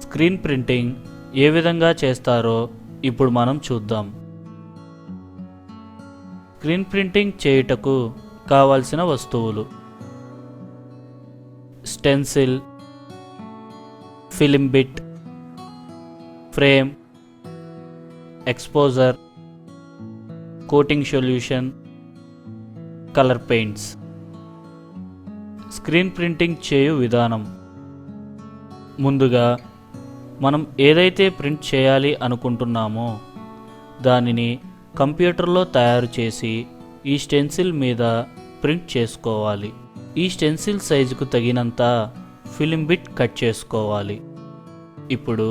Screen printing ఏ విధంగా చేస్తారో ఇప్పుడు మనం చూద్దాం. స్క్రీన్ ప్రింటింగ్ చేయుటకు కావలసిన వస్తువులు: stencil, film bit, frame, exposure, coating solution, colour paints. Screen printing చేయు విధానం: ముందుగా మనం ఏదైతే ప్రింట్ చేయాలి అనుకుంటున్నామో దానిని కంప్యూటర్లో తయారు చేసి ఈ స్టెన్సిల్ మీద ప్రింట్ చేసుకోవాలి. ఈ స్టెన్సిల్ సైజుకు తగినంత ఫిలిం బిట్ కట్ చేసుకోవాలి. ఇప్పుడు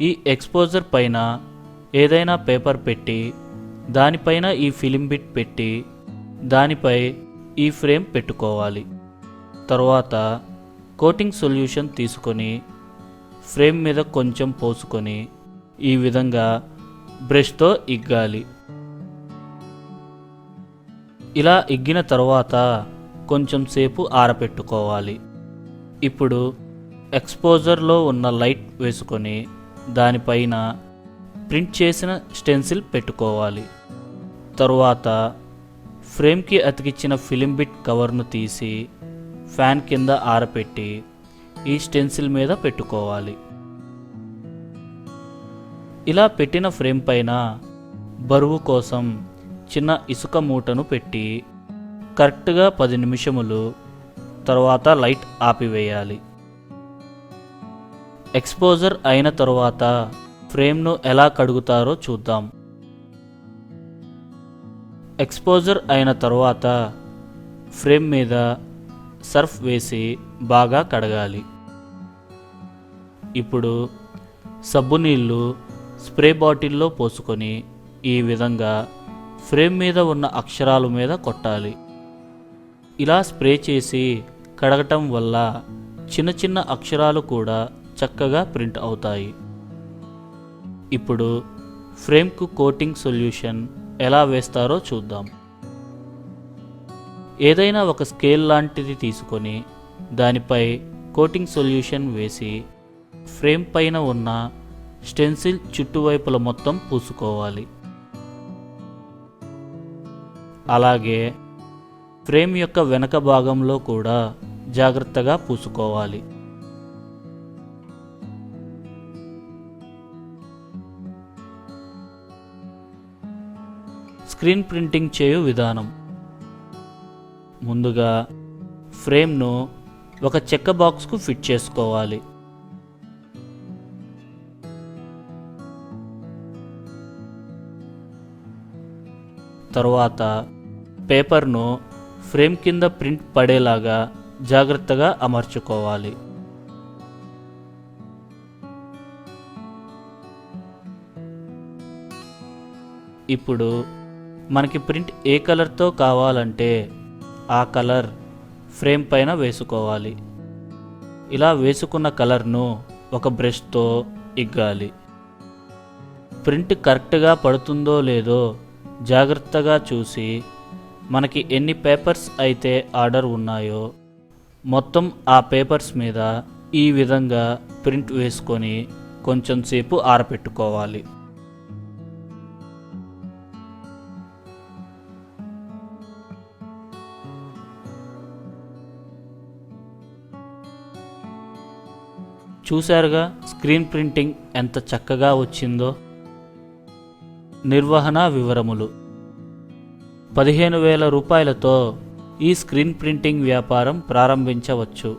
ఈ ఎక్స్పోజర్ పైన ఏదైనా పేపర్ పెట్టి దానిపైన ఈ ఫిలిం బిట్ పెట్టి దానిపై ఈ ఫ్రేమ్ పెట్టుకోవాలి. తరువాత కోటింగ్ సొల్యూషన్ తీసుకొని ఫ్రేమ్ మీద కొంచెం పోసుకొని ఈ విధంగా బ్రష్తో ఇగ్గాలి. ఇలా ఇగ్గిన తర్వాత కొంచెం సేపు ఆరబెట్టుకోవాలి. ఇప్పుడు ఎక్స్పోజర్లో ఉన్న లైట్ వేసుకొని దానిపైన ప్రింట్ చేసిన స్టెన్సిల్ పెట్టుకోవాలి. తరువాత ఫ్రేమ్కి అతికించిన ఫిలిం బిట్ కవర్ను తీసి ఫ్యాన్ కింద ఆరబెట్టి ఈ స్టెన్సిల్ మీద పెట్టుకోవాలి. ఇలా పెట్టిన ఫ్రేమ్ పైన బరువు కోసం చిన్న ఇసుక మూటను పెట్టి కరెక్ట్గా 10 నిమిషములు తర్వాత లైట్ ఆపివేయాలి. ఎక్స్పోజర్ అయిన తరువాత ఫ్రేమ్ను ఎలా కడుగుతారో చూద్దాం. ఎక్స్పోజర్ అయిన తరువాత ఫ్రేమ్ మీద సర్ఫ్ వేసి బాగా కడగాలి. ఇప్పుడు సబ్బు నీళ్ళు స్ప్రే బాటిల్లో పోసుకొని ఈ విధంగా ఫ్రేమ్ మీద ఉన్న అక్షరాల మీద కొట్టాలి. ఇలా స్ప్రే చేసి కడగటం వల్ల చిన్న చిన్న అక్షరాలు కూడా చక్కగా ప్రింట్ అవుతాయి. ఇప్పుడు ఫ్రేమ్కు కోటింగ్ సొల్యూషన్ ఎలా వేస్తారో చూద్దాం. ఏదైనా ఒక స్కేల్ లాంటిది తీసుకొని దానిపై కోటింగ్ సొల్యూషన్ వేసి ఫ్రేమ్ పైన ఉన్న స్టెన్సిల్ చుట్టువైపుల మొత్తం పూసుకోవాలి. అలాగే ఫ్రేమ్ యొక్క వెనక భాగంలో కూడా జాగ్రత్తగా పూసుకోవాలి. స్క్రీన్ ప్రింటింగ్ చేయు విధానం: ముందుగా ఫ్రేమ్ను ఒక చెక్క బాక్స్కు ఫిట్ చేసుకోవాలి. తరువాత పేపర్ను ఫ్రేమ్ కింద ప్రింట్ పడేలాగా జాగ్రత్తగా అమర్చుకోవాలి. ఇప్పుడు మనకి ప్రింట్ ఏ కలర్తో కావాలంటే ఆ కలర్ ఫ్రేమ్ పైన వేసుకోవాలి. ఇలా వేసుకున్న కలర్ను ఒక బ్రష్తో ఇగ్గాలి. ప్రింట్ కరెక్ట్గా పడుతుందో లేదో జాగ్రత్తగా చూసి మనకి ఎన్ని పేపర్స్ అయితే ఆర్డర్ ఉన్నాయో మొత్తం ఆ పేపర్స్ మీద ఈ విధంగా ప్రింట్ వేసుకొని కొంచెం సేపు ఆరబెట్టుకోవాలి. చూశారుగా స్క్రీన్ ప్రింటింగ్ ఎంత చక్కగా వచ్చిందో. నిర్వహణ వివరములు: 15,000 రూపాయలతో ఈ స్క్రీన్ ప్రింటింగ్ వ్యాపారం ప్రారంభించవచ్చు.